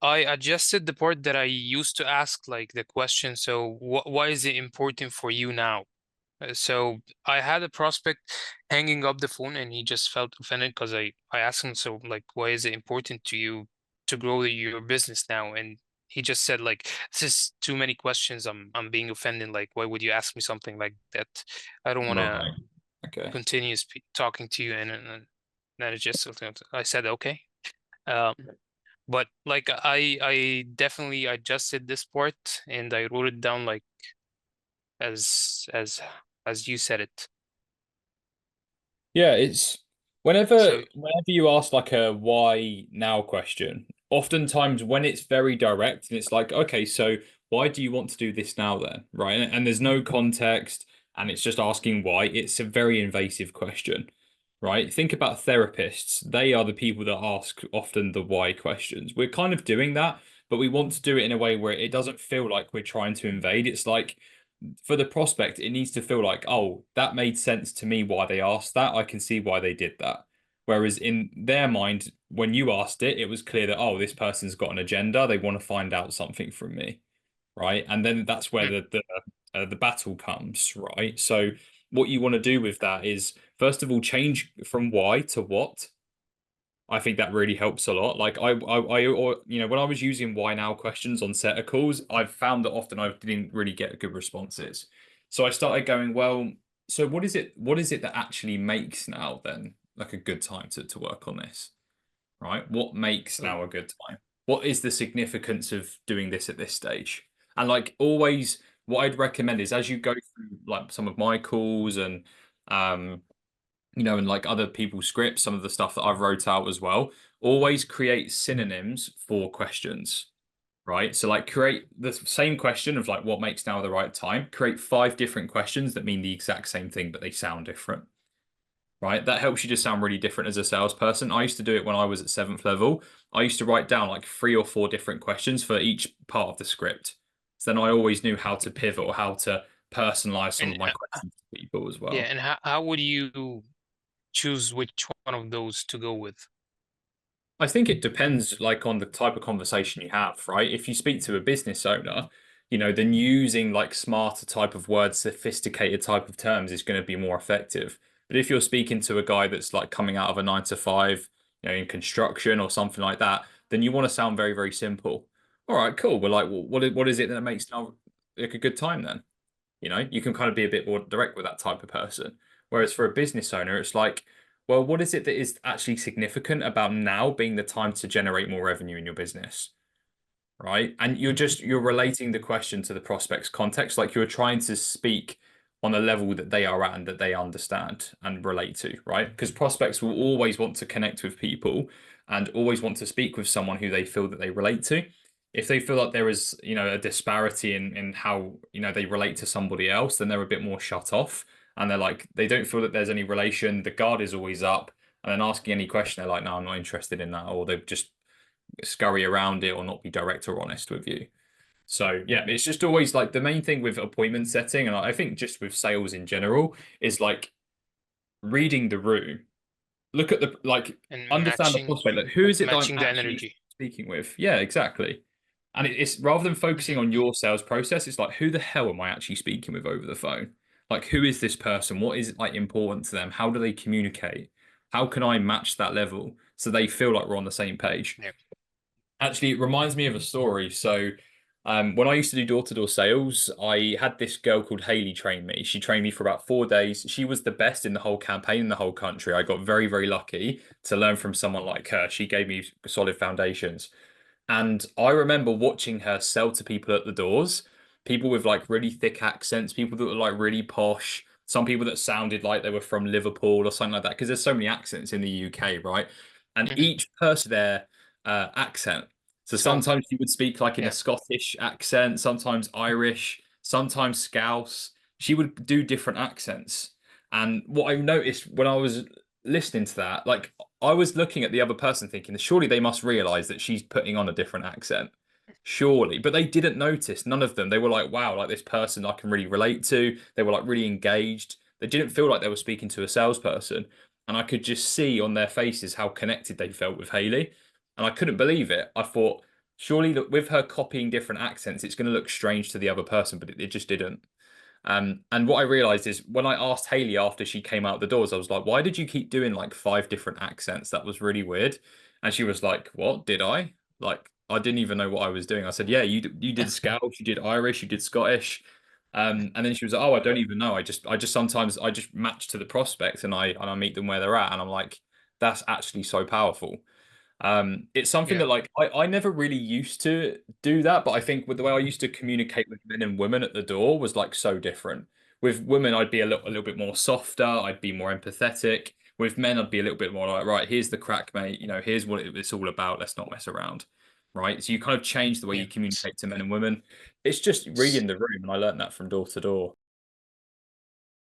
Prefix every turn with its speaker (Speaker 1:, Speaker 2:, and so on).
Speaker 1: I adjusted the part that I used to ask, like the question, so why is it important for you now? So I had a prospect hanging up the phone and he just felt offended because I asked him, so like, why is it important to you to grow your business now? And he just said like, this is too many questions. I'm being offended. Like, why would you ask me something like that? I don't want to
Speaker 2: Right. Okay.
Speaker 1: continue talking to you. And then it just, I said, okay. Um, but like I definitely adjusted this part and I wrote it down like as as as you said it.
Speaker 2: Yeah, it's whenever
Speaker 1: So
Speaker 2: whenever you ask like a why now question, oftentimes when it's very direct and it's like, okay, so why do you want to do this now then? Right? And there's no context and it's just asking why, it's a very invasive question. Right? Think about therapists. They are the people that ask often the why questions. We're kind of doing that, but we want to do it in a way where it doesn't feel like we're trying to invade. It's like for the prospect, it needs to feel like, oh, that made sense to me why they asked that. I can see why they did that. Whereas in their mind, when you asked it, it was clear that, oh, this person's got an agenda. They want to find out something from me, right? And then that's where
Speaker 1: mm,
Speaker 2: the battle comes, right? So what you want to do with that is, first of all, change from why to what. I think that really helps a lot. Like or, when I was using why now questions on setter calls, I've found that often I didn't really get good responses. So I started going, well, so what is it that actually makes now then like a good time to work on this, right? What makes
Speaker 1: mm,
Speaker 2: now a good time? What is the significance of doing this at this stage? And like always, what I'd recommend is as you go through like some of my calls and um and like other people's scripts, some of the stuff that I've wrote out as well, always create synonyms for questions, right? So like create the same question of like what makes now the right time, create five different questions that mean the exact same thing, but they sound different, right? That helps you just sound really different as a salesperson. I used to do it when I was at seventh level. I used to write down like three or four different questions for each part of the script. So then I always knew how to pivot or how to personalize some
Speaker 1: and
Speaker 2: of my questions to people as
Speaker 1: yeah,
Speaker 2: well.
Speaker 1: and how would you choose which one of those to go with?
Speaker 2: I think it depends like on the type of conversation you have, right? If you speak to a business owner, then using like smarter type of words, sophisticated type of terms is going to be more effective. But if you're speaking to a guy that's like coming out of a 9 to 5, in construction or something like that, then you want to sound very, very simple. All right, cool. We're like, well, what is it that makes now like a good time then? You can kind of be a bit more direct with that type of person. Whereas for a business owner, it's like, well, what is it that is actually significant about now being the time to generate more revenue in your business? Right? And you're relating the question to the prospect's context, like you're trying to speak on a level that they are at and that they understand and relate to, right? Because prospects will always want to connect with people and always want to speak with someone who they feel that they relate to. If they feel like there is, a disparity in how, they relate to somebody else, then they're a bit more shut off. And they're like, they don't feel that there's any relation. The guard is always up. And then asking any question, they're like, no, I'm not interested in that. Or they've just scurry around it or not be direct or honest with you. So yeah, it's just always like the main thing with appointment setting, and I think just with sales in general, is like reading the room. Look at the like
Speaker 1: And
Speaker 2: understand the prospect. Like who is it that I'm
Speaker 1: matching the
Speaker 2: actually
Speaker 1: energy.
Speaker 2: speaking with? Yeah, exactly. And it's rather than focusing
Speaker 1: Mhm.
Speaker 2: on your sales process, it's like who the hell am I actually speaking with over the phone? Like who is this person? What is like important to them? How do they communicate? How can I match that level so they feel like we're on the same page?
Speaker 1: Yeah.
Speaker 2: Actually, it reminds me of a story. So, when I used to do door-to-door sales, I had this girl called Haley train me. She trained me for about 4 days. She was the best in the whole campaign in the whole country. I got very, very lucky to learn from someone like her. She gave me solid foundations. And I remember watching her sell to people at the doors, people with like really thick accents, people that were like really posh, some people that sounded like they were from Liverpool or something like that, because there's so many accents in the UK, right? And
Speaker 1: Mhm.
Speaker 2: each person their accent. So
Speaker 1: So
Speaker 2: sometimes you would speak like in a
Speaker 1: yeah.
Speaker 2: Scottish accent, sometimes Irish, sometimes Scouse. She would do different accents. And what I noticed when I was listening to that, like I was looking at the other person thinking, surely they must realize that she's putting on a different accent. Surely. But they didn't notice, none of them. They were like, wow, like this person I can really relate to. They were like really engaged. They didn't feel like they were speaking to a salesperson. And I could just see on their faces how connected they felt with Haley. And I couldn't believe it. I thought, surely look, with her copying different accents, it's going to look strange to the other person, but it just didn't. And what I realized is when I asked Haley after she came out the doors, I was like, why did you keep doing like five different accents? That was really weird. And she was like, what did I? Like, I didn't even know what I was doing. I said, yeah, you did Scouse, you did Irish, you did Scottish. And then she was like, oh, I don't even know. I just sometimes I just match to the prospect and I meet them where they're at. And I'm like, that's actually so powerful. It's something
Speaker 1: Yeah.
Speaker 2: that like I never really used to do that, but I think with the way I used to communicate with men and women at the door was like so different. With women, I'd be a little bit more softer, I'd be more empathetic. With men, I'd be a little bit more like, right, here's the crack, mate. Here's what it's all about. Let's not mess around. Right. So you kind of change the way
Speaker 1: Yeah.
Speaker 2: you communicate to men and women. It's just reading the room, and I learned that from door to door.